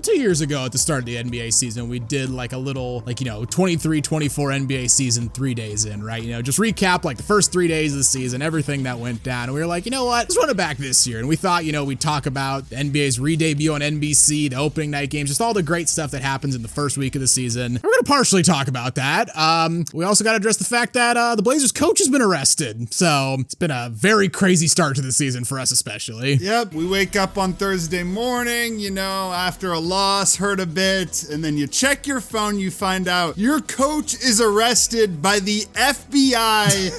2 years ago at the start of the NBA season, we did like a little, 23-24 NBA season 3 days in, right? Just recap like the first 3 days of the season, everything that went down. And we were like, you know what? Let's run it back this year. And we thought, we'd talk about the NBA's re-debut on NBC, the opening night games, just all the great stuff that happens in the first week of the season. We're going to partially talk about that. We also got to address the fact that the Blazers coach has been arrested. So it's been a very crazy start to the season for us especially. Yep, we wake up on Thursday morning, after a loss, hurt a bit, and then you check your phone, you find out your coach is arrested by the FBI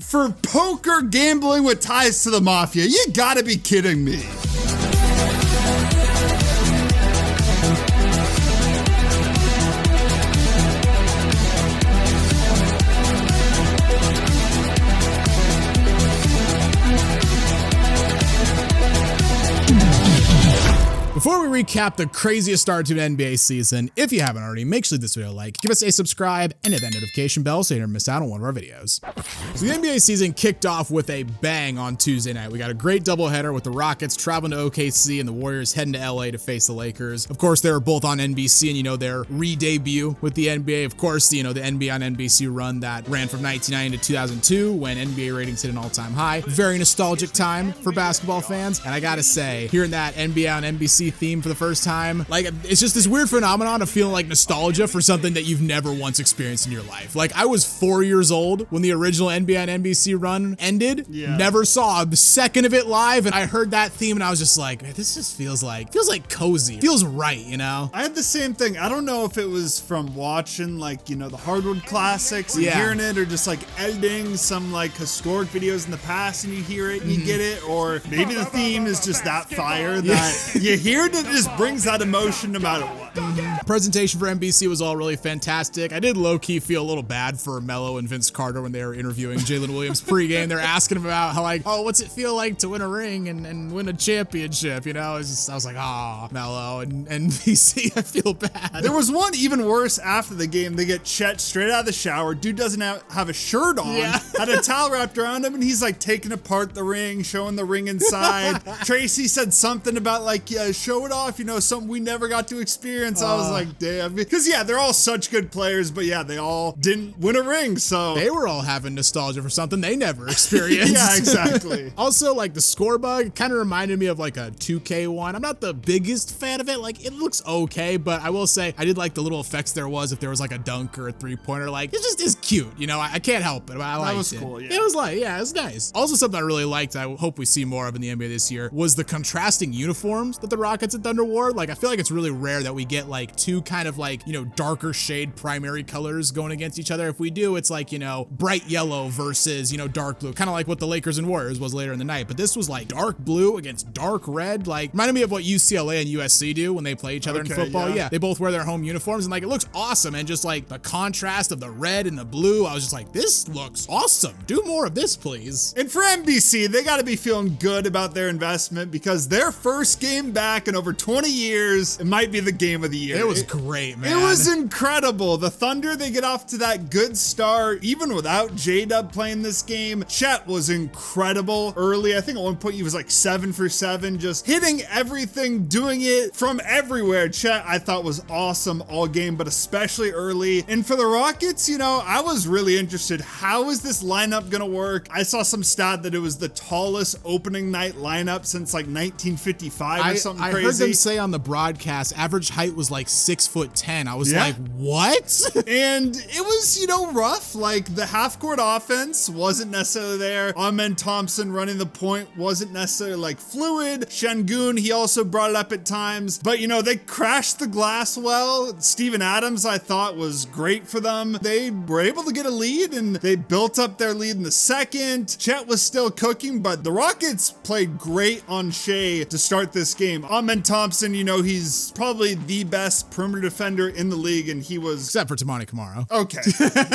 for poker gambling with ties to the mafia. You gotta be kidding me. Before we recap the craziest start to an NBA season, if you haven't already, make sure this video a like, give us a subscribe, and hit that notification bell so you never miss out on one of our videos. So the NBA season kicked off with a bang on Tuesday night. We got a great doubleheader with the Rockets traveling to OKC and the Warriors heading to LA to face the Lakers. Of course, they were both on NBC and their re-debut with the NBA. Of course, the NBA on NBC run that ran from 1990 to 2002 when NBA ratings hit an all-time high. Very nostalgic time for basketball fans. And I gotta say, hearing that NBA on NBC theme for the first time, it's just this weird phenomenon of feeling like nostalgia for something that you've never once experienced in your life. I was 4 years old when the original NBA on NBC run ended. Yeah. Never saw a second of it live, and I heard that theme and I was just like, man, this just feels like cozy. Feels right, I had the same thing. I don't know if it was from watching the Hardwood Classics and hearing it, or just editing some historic videos in the past and you hear it and you get it, or maybe the theme is just that fire that you hear it just brings that emotion no matter what. Presentation for NBC was all really fantastic. I did low-key feel a little bad for Melo and Vince Carter when they were interviewing Jalen Williams pregame. They're asking him about how what's it feel like to win a ring and win a championship, I was like, Melo and NBC, I feel bad. There was one even worse after the game. They get Chet straight out of the shower. Dude doesn't have a shirt on, had a towel wrapped around him, and he's taking apart the ring, showing the ring inside. Tracy said something about show it off, something we never got to experience. I was like, damn. Because they're all such good players, but they all didn't win a ring, so. They were all having nostalgia for something they never experienced. Yeah, exactly. Also, the score bug kind of reminded me of a 2K one. I'm not the biggest fan of it. It looks okay, but I will say I did like the little effects there was if there was a dunk or a three-pointer. It just is cute, I can't help it. I liked it. That was cool, yeah. It was it was nice. Also, something I really liked, I hope we see more of in the NBA this year, was the contrasting uniforms that the Rockets and Thunder wore. I feel like it's really rare that we get two kind of darker shade primary colors going against each other. If we do, it's bright yellow versus, dark blue, kind of like what the Lakers and Warriors was later in the night. But this was dark blue against dark red, reminded me of what UCLA and USC do when they play each other in football. Yeah, they both wear their home uniforms and it looks awesome. And just the contrast of the red and the blue, I was just like, this looks awesome. Do more of this, please. And for NBC, they got to be feeling good about their investment because their first game back in over 20 years, it might be the game of the year. It was great, man. It was incredible. The Thunder, they get off to that good start, even without J-Dub playing this game. Chet was incredible early. I think at one point he was 7 for 7, just hitting everything, doing it from everywhere. Chet, I thought, was awesome all game, but especially early. And for the Rockets, I was really interested. How is this lineup gonna work? I saw some stat that it was the tallest opening night lineup since 1955 or something crazy. I heard them say on the broadcast, average height was 6'10". I was like, what? And it was, rough. The half-court offense wasn't necessarily there. Amen Thompson running the point wasn't necessarily fluid. Şengün, he also brought it up at times. But, they crashed the glass well. Steven Adams, I thought, was great for them. They were able to get a lead, and they built up their lead in the second. Chet was still cooking, but the Rockets played great on Shea to start this game. Amen Thompson, he's probably the the best perimeter defender in the league, and he was... Except for Tamani Kamara. Okay.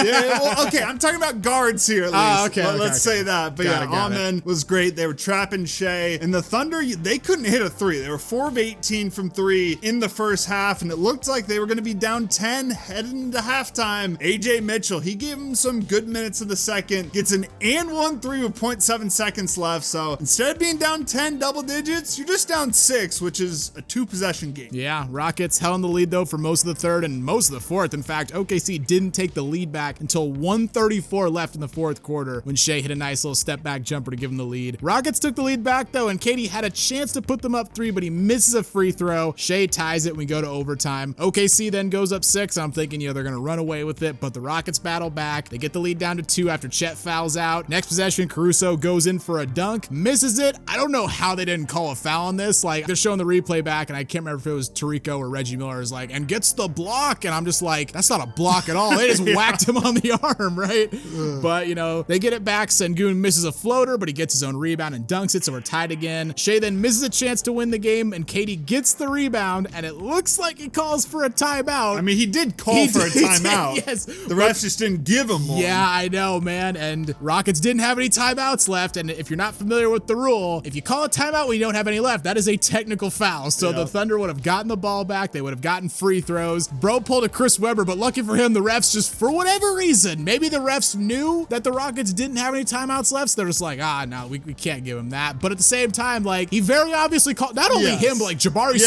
Yeah, well, okay, I'm talking about guards here at least. Let's say that. But Amen was great. They were trapping Shea. And the Thunder, they couldn't hit a three. They were 4 of 18 from 3 in the first half, and it looked like they were going to be down 10 heading into halftime. AJ Mitchell, he gave him some good minutes in the second, gets an and 1 3 with 0.7 seconds left. So instead of being down 10 double digits, you're just down 6, which is a 2-possession game. Yeah, Rockets held in the lead though for most of the third and most of the fourth. In fact, OKC didn't take the lead back until 1:34 left in the fourth quarter when Shea hit a nice little step back jumper to give him the lead. Rockets took the lead back though, and KD had a chance to put them up 3, but he misses a free throw. Shea ties it when we go to overtime. OKC then goes up 6. I'm thinking, they're going to run away with it, but the Rockets battle back. They get the lead down to 2 after Chet fouls out. Next possession, Caruso goes in for a dunk, misses it. I don't know how they didn't call a foul on this. Like, they're showing the replay back, and I can't remember if it was Tarico or Reggie Miller is like, and gets the block, and I'm just like, that's not a block at all. They just whacked him on the arm, right? But, they get it back. Sengun misses a floater, but he gets his own rebound and dunks it, so we're tied again. Shea then misses a chance to win the game, and KD gets the rebound, and it looks like he calls for a timeout. I mean, he did call for a timeout. Yes. The refs just didn't give him one. Yeah, I know, man. And Rockets didn't have any timeouts left, and if you're not familiar with the rule, if you call a timeout when you don't have any left, that is a technical foul. So the Thunder would have gotten the ball back. They would have gotten free throws. Bro pulled a Chris Webber, but lucky for him, the refs just, for whatever reason, maybe the refs knew that the Rockets didn't have any timeouts left, so they're just like, no, we can't give him that. But at the same time, like, he very obviously called, not only him, but like Jabari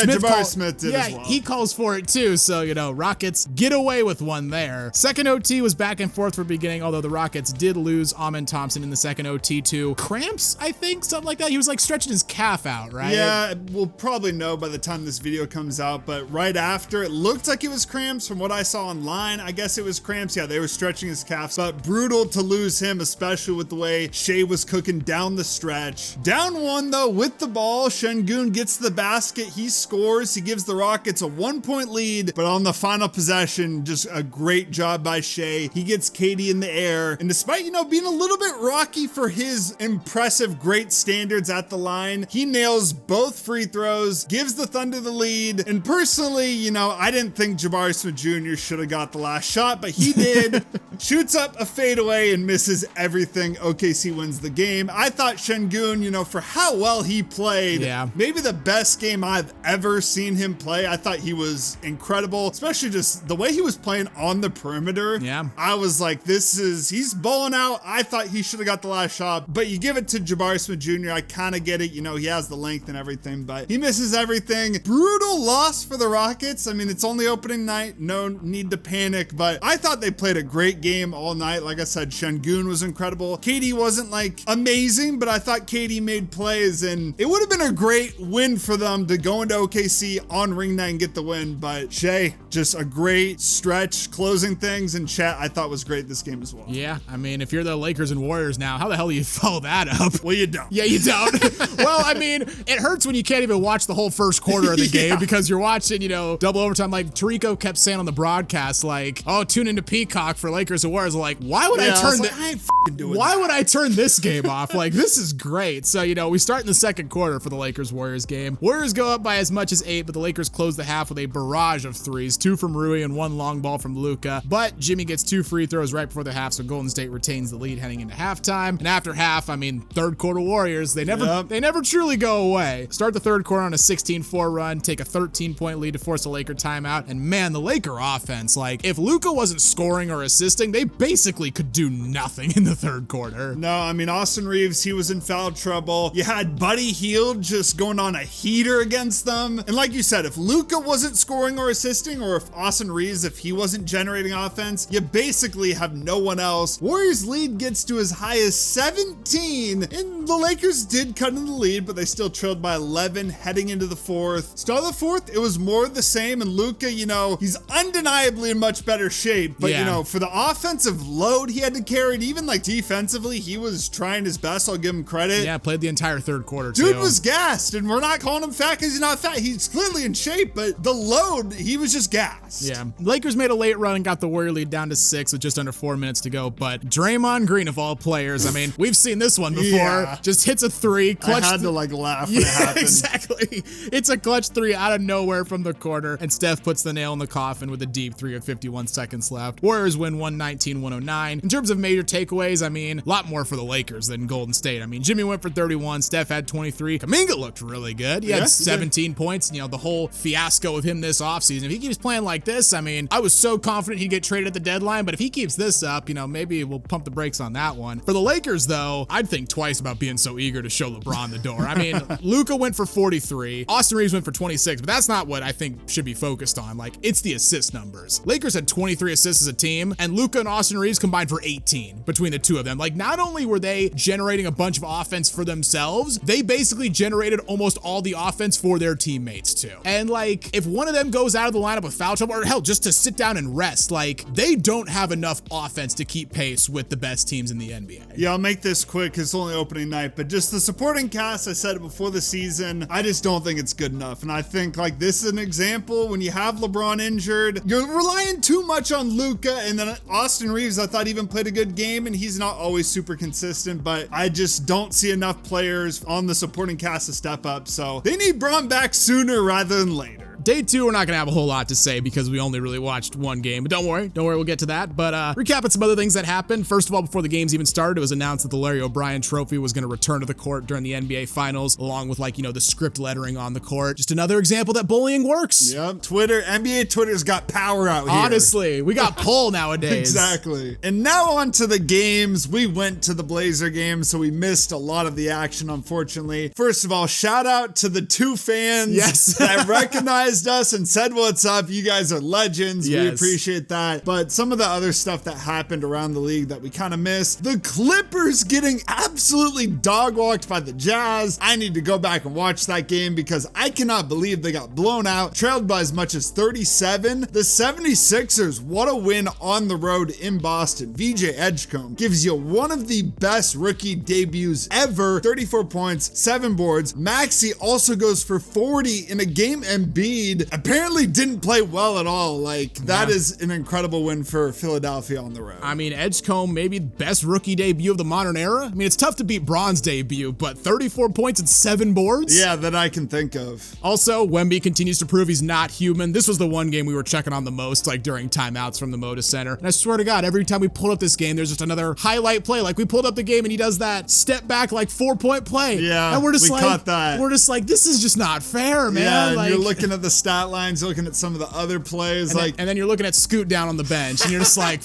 Smith did as well. He calls for it too. So, Rockets get away with one there. Second OT was back and forth for beginning, although the Rockets did lose Amen Thompson in the second OT to cramps, I think, something like that. He was like stretching his calf out, right? Yeah, we'll probably know by the time this video comes out, but right after, it looked like it was cramps. From what I saw online, I guess it was cramps. Yeah, they were stretching his calves, but brutal to lose him, especially with the way Shea was cooking down the stretch. Down 1 though with the ball, Sengun gets the basket, he scores, he gives the Rockets a 1-point lead, but on the final possession, just a great job by Shea. He gets KD in the air, and despite, being a little bit rocky for his impressive, great standards at the line, he nails both free throws, gives the Thunder the lead, and personally, I didn't think Jabari Smith Jr. should have got the last shot, but he did. Shoots up a fadeaway and misses everything. OKC wins the game. I thought Sengun, for how well he played, maybe the best game I've ever seen him play. I thought he was incredible, especially just the way he was playing on the perimeter. Yeah. I was like, he's balling out. I thought he should have got the last shot, but you give it to Jabari Smith Jr. I kind of get it. He has the length and everything, but he misses everything. Brutal loss for the Rockets. I mean, it's only opening night. No need to panic, but I thought they played a great game all night. Like I said, Sengun was incredible. KD wasn't like amazing, but I thought KD made plays, and it would have been a great win for them to go into OKC on ring night and get the win. But Shea, just a great stretch closing things, and Chet I thought was great this game as well. Yeah, I mean, if you're the Lakers and Warriors now, how the hell do you follow that up? Well, you don't. Yeah, you don't. Well, I mean, it hurts when you can't even watch the whole first quarter of the game because you're watching, double overtime. Like Tarico kept saying on the broadcast, like, oh, tune into Peacock for Lakers and Warriors. Like, why would I turn I ain't f***ing doing why that. would I turn this game off? Like, this is great. So, we start in the second quarter for the Lakers-Warriors game. Warriors go up by as much as 8, but the Lakers close the half with a barrage of threes, 2 from Rui and 1 long ball from Luka. But Jimmy gets 2 free throws right before the half, so Golden State retains the lead heading into halftime. And after half, third quarter Warriors, they never truly go away. Start the third quarter on a 16-4 run, take a 13-point lead to force a Laker timeout. And man, the Laker offense, like, if Luka wasn't scoring or assisting, they basically could do nothing in the third quarter. No, Austin Reeves, he was in foul trouble. You had Buddy Hield just going on a heater against them. And like you said, if Luka wasn't scoring or assisting, or if Austin Reeves, if he wasn't generating offense, you basically have no one else. Warriors lead gets to as high as 17, and the Lakers did cut in the lead, but they still trailed by 11 heading into the fourth. Start of the fourth, it was more of the same, and Luka, he's undeniably in much better shape, but for the offensive load he had to carry, and even like defensively, he was trying his best. I'll give him credit. Yeah, played the entire third quarter too. Dude was gassed, and we're not calling him fat because he's not fat. He's clearly in shape, but the load, he was just gassed. Yeah. Lakers made a late run and got the Warrior lead down to 6 with just under 4 minutes to go, but Draymond Green of all players, we've seen this one before. Just hits a 3, clutch. I had to laugh when it happened. Exactly. It's a clutch 3 out of nowhere from the corner, and Steph puts the nail in the coffin with a deep three with 51 seconds left. Warriors win 119-109. In terms of major takeaways, I mean, a lot more for the Lakers than Golden State. I mean, Jimmy went for 31, Steph had 23. Kuminga looked really good. He had 17 points, and, you know, the whole fiasco of him this offseason. If he keeps playing like this, I mean, I was so confident he'd get traded at the deadline, but if he keeps this up, you know, maybe we'll pump the brakes on that one. For the Lakers, though, I'd think twice about being so eager to show LeBron the door. I mean, Luka went for 43, Austin Reeves went for 26, but that's not what I think should be focused on. Like, it's the assist numbers. Lakers had 23 assists as a team, and Luka and Austin Reeves combined for 18 between the two of them. Like, not only were they generating a bunch of offense for themselves, they basically generated almost all the offense for their teammates too. And like, if one of them goes out of the lineup with foul trouble, or hell, just to sit down and rest, like, they don't have enough offense to keep pace with the best teams in the NBA. Yeah, I'll make this quick because it's only opening night, but just the supporting cast, I said it before the season, I just don't think it's good enough. And I think like this is an example when you have LeBron injured, you're relying too much on Luka, and then Austin Reeves, I thought even played a good game, and he's not always super consistent, but I just don't see enough players on the supporting cast to step up. So they need Bron back sooner rather than later. Day two, we're not gonna have a whole lot to say because we only really watched one game, but don't worry, we'll get to that. But recapping some other things that happened. First of all, before the games even started, it was announced that the Larry O'Brien Trophy was gonna return to the court during the NBA Finals, along with, like, you know, the script lettering on the court. Just another example that bullying works. Yep, NBA Twitter's got power out here. Honestly, we got pull nowadays. Exactly. And now on to the games. We went to the Blazer game, so we missed a lot of the action, unfortunately. First of all, shout out to the two fans that recognized us and said what's up. You guys are legends. We appreciate that. But some of the other stuff that happened around the league that we kind of missed. The Clippers getting absolutely dog walked by the Jazz. I need to go back and watch that game because I cannot believe they got blown out, trailed by as much as 37. The 76ers, what a win on the road in Boston. VJ Edgecombe gives you one of the best rookie debuts ever. 34 points, 7 boards. Maxey also goes for 40 in a game. Embiid apparently didn't play well at all. Like, that is an incredible win for Philadelphia on the road. I mean, Edgecombe, maybe the best rookie debut of the modern era. I mean, it's tough to beat Bron's debut, but 34 points and 7 boards? Yeah, that I can think of. Also, Wemby continues to prove he's not human. This was the one game we were checking on the most, like during timeouts from the Moda Center. And I swear to God, every time we pulled up this game, there's just another highlight play. Like, we pulled up the game and he does that step back, like 4-point play. Yeah, and we're just we caught that. We're just like, this is just not fair, man. Yeah, and like, you're looking at the stat lines, looking at some of the other plays, and then you're looking at Scoot down on the bench, and you're just like,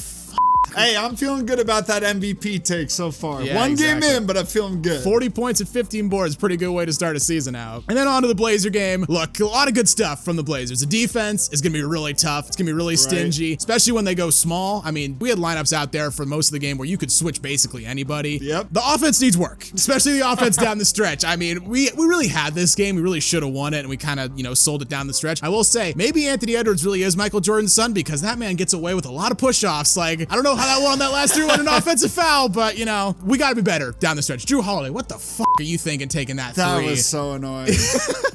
hey, I'm feeling good about that MVP take so far. Yeah, One game in, but I'm feeling good. 40 points and 15 boards, pretty good way to start a season out. And then on to the Blazer game. Look, a lot of good stuff from the Blazers. The defense is going to be really tough. It's going to be really stingy, especially when they go small. I mean, we had lineups out there for most of the game where you could switch basically anybody. Yep. The offense needs work, especially the offense down the stretch. I mean, we really had this game. We really should have won it, and we kind of, you know, sold it down the stretch. I will say, maybe Anthony Edwards really is Michael Jordan's son because that man gets away with a lot of push-offs. Like, I don't know how that won that last on an offensive foul, but, you know, we got to be better down the stretch. Drew Holiday, what the fuck are you thinking taking that three? That was so annoying.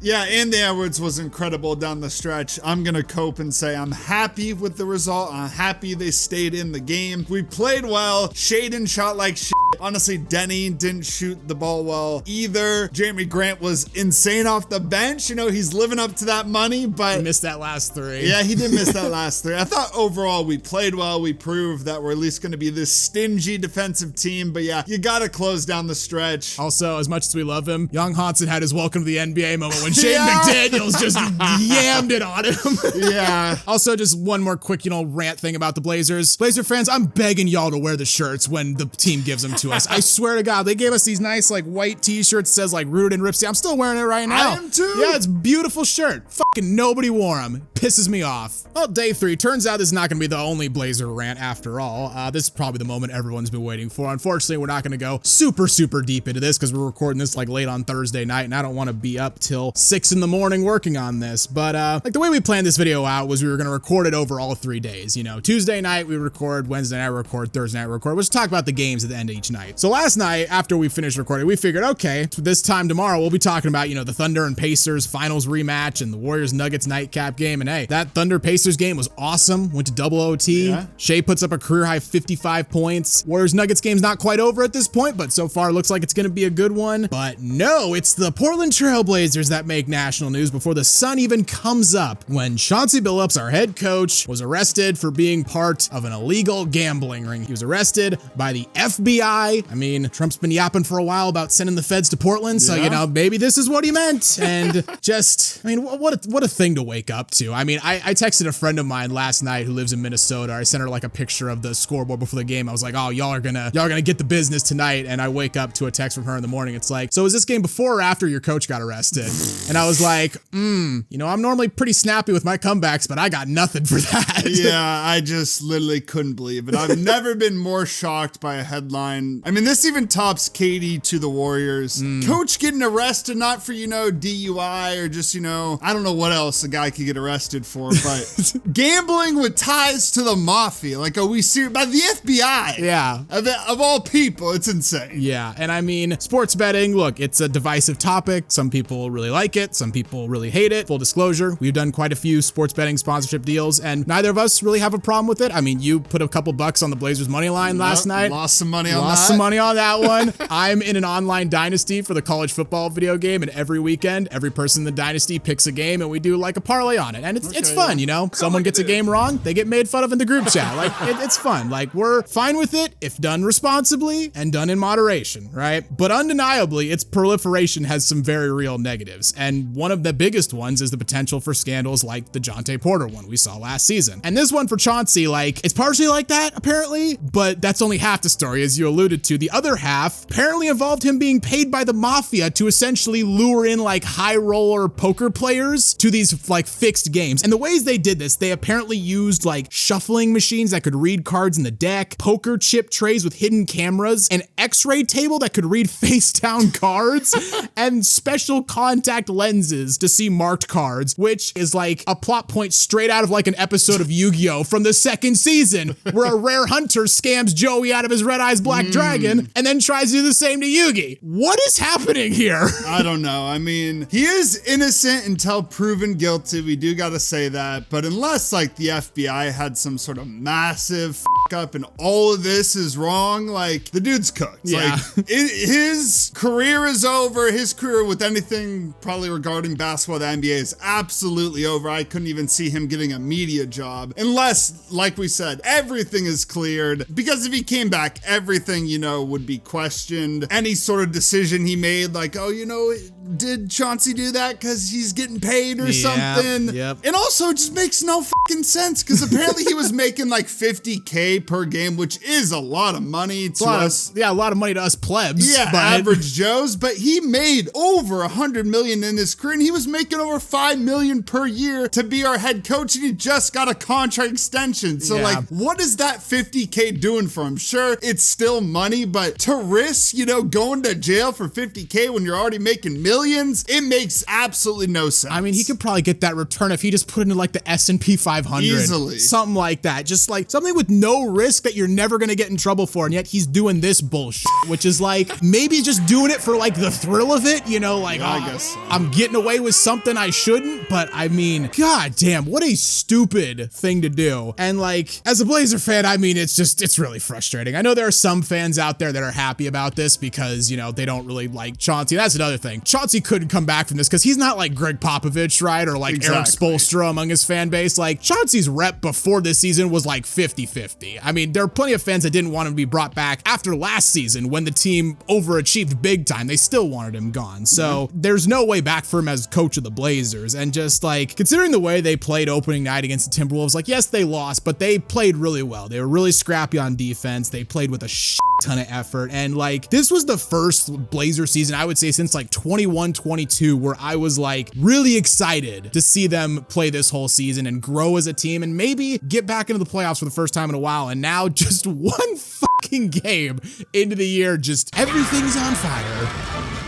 Yeah, Anthony Edwards was incredible down the stretch. I'm going to cope and say I'm happy with the result. I'm happy they stayed in the game. We played well. Shaden shot like shit. Honestly, Denny didn't shoot the ball well either. Jeremy Grant was insane off the bench. You know, he's living up to that money, but... He missed that last three. Yeah, he did miss that last three. I thought overall we played well. We proved that we're at least going to be this stingy defensive team, but yeah, you got to close down the stretch. Also, as much as we love him, Young Hansen had his welcome to the NBA moment when Shane McDaniels just yammed it on him. Yeah. Also, just one more quick, you know, rant thing about the Blazers. Blazer fans, I'm begging y'all to wear the shirts when the team gives them to us. I swear to God, they gave us these nice, like, white t-shirts that says, like, rooted in Rip City. I'm still wearing it right now. I am too. Yeah, it's a beautiful shirt. Fucking nobody wore them. Pisses me off. Well, day 3. Turns out this is not going to be the only Blazer rant after all. This is probably the moment everyone's been waiting for. Unfortunately, we're not going to go super deep into this because we're recording this, like, late on Thursday night, and I don't want to be up till 6 in the morning working on this. But, like, the way we planned this video out was we were going to record it over all 3 days. You know, Tuesday night we record, Wednesday night we record, Thursday night we record. We'll just talk about the games at the end of each night. So last night, after we finished recording, we figured, okay, this time tomorrow we'll be talking about, you know, the Thunder and Pacers finals rematch and the Warriors Nuggets nightcap game. And hey, that Thunder Pacers game was awesome. Went to double OT. Yeah. Shea puts up a career high 55 points. Warriors-Nuggets game's not quite over at this point, but so far it looks like it's going to be a good one. But no, it's the Portland Trailblazers that make national news before the sun even comes up when Chauncey Billups, our head coach, was arrested for being part of an illegal gambling ring. He was arrested by the FBI. I mean, Trump's been yapping for a while about sending the feds to Portland, so, you know, maybe this is what he meant. And just, I mean, what a thing to wake up to. I mean, I texted a friend of mine last night who lives in Minnesota. I sent her like a picture of the scoreboard before the game. I was like, oh, y'all are gonna get the business tonight. And I wake up to a text from her in the morning. It's like, so is this game before or after your coach got arrested? And I was like, you know, I'm normally pretty snappy with my comebacks, but I got nothing for that. Yeah, I just literally couldn't believe it. I've never been more shocked by a headline. I mean, this even tops Katie to the Warriors. Coach getting arrested, not for, you know, DUI or just, you know, I don't know what else a guy could get arrested for, but gambling with ties to the mafia. Like, are we serious? By the FBI. Yeah. Of all people, it's insane. Yeah, and I mean, sports betting, look, it's a divisive topic. Some people really like it. Some people really hate it. Full disclosure, we've done quite a few sports betting sponsorship deals, and neither of us really have a problem with it. I mean, you put a couple bucks on the Blazers money line last night. Lost some money on that. Lost some money on that one. I'm in an online dynasty for the college football video game, and every weekend, every person in the dynasty picks a game, and we do like a parlay on it, and it's fun, you know? Someone gets a game wrong, they get made fun of in the group chat. Like, it's fun. Like, we're fine with it if done responsibly and done in moderation, right? But undeniably, its proliferation has some very real negatives, and one of the biggest ones is the potential for scandals like the Jonte Porter one we saw last season. And this one for Chauncey, like, it's partially like that, apparently, but that's only half the story, as you alluded to. The other half apparently involved him being paid by the mafia to essentially lure in, like, high roller poker players to these, like, fixed games. And the ways they did this, they apparently used, like, shuffling machines that could read cards in the deck, poker chip trays with hidden cameras, an x-ray table that could read face down cards, and special contact lenses to see marked cards, which is like a plot point straight out of like an episode of Yu-Gi-Oh! From the second season, where a rare hunter scams Joey out of his Red Eyes Black Dragon and then tries to do the same to Yugi. What is happening here? I don't know. I mean, he is innocent until proven guilty. We do gotta say that. But unless like the FBI had some sort of massive up and all of this is wrong, like, the dude's cooked. Yeah. Like, his career is over. His career with anything probably regarding basketball, the NBA, is absolutely over. I couldn't even see him getting a media job unless, like we said, everything is cleared, because if he came back, everything, you know, would be questioned. Any sort of decision he made, like, oh, you know, did Chauncey do that because he's getting paid or something? Yep. And also, it just makes no fucking sense, because apparently he was making like $50K per game, which is a lot of money to us. A lot of money to us plebs. Yeah, but average Joes. But he made over $100 million in his career, and he was making over $5 million per year to be our head coach, and he just got a contract extension. So like, what is that $50K doing for him? Sure, it's still money, but to risk, you know, going to jail for $50K when you're already making millions, it makes absolutely no sense. I mean, he could probably get that return if he just put it in like the S&P 500. Easily. Something like that. Just like something with no risk that you're never going to get in trouble for. And yet he's doing this bullshit, which is like, maybe just doing it for like the thrill of it, you know, like, I guess so. I'm getting away with something I shouldn't. But I mean, god damn, what a stupid thing to do. And like, as a Blazer fan, I mean, it's really frustrating. I know there are some fans out there that are happy about this because, you know, they don't really like Chauncey. That's another thing. Chauncey couldn't come back from this because he's not like Greg Popovich, right? Or like Eric Spoelstra among his fan base. Like, Chauncey's rep before this season was like 50-50. I mean, there are plenty of fans that didn't want him to be brought back after last season when the team overachieved big time. They still wanted him gone. So there's no way back for him as coach of the Blazers. And just like, considering the way they played opening night against the Timberwolves, like, yes, they lost, but they played really well. They were really scrappy on defense. They played with a ton of effort. And like, this was the first Blazer season, I would say, since like 21-22, where I was like really excited to see them play this whole season and grow as a team and maybe get back into the playoffs for the first time in a while. And now just one fucking game into the year, just everything's on fire.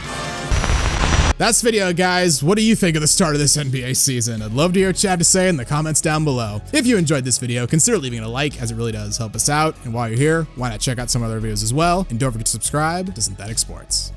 That's the video, guys. What do you think of the start of this NBA season? I'd love to hear what you have to say in the comments down below. If you enjoyed this video, consider leaving it a like, as it really does help us out. And while you're here, why not check out some other videos as well? And don't forget to subscribe to Synthetic Sports.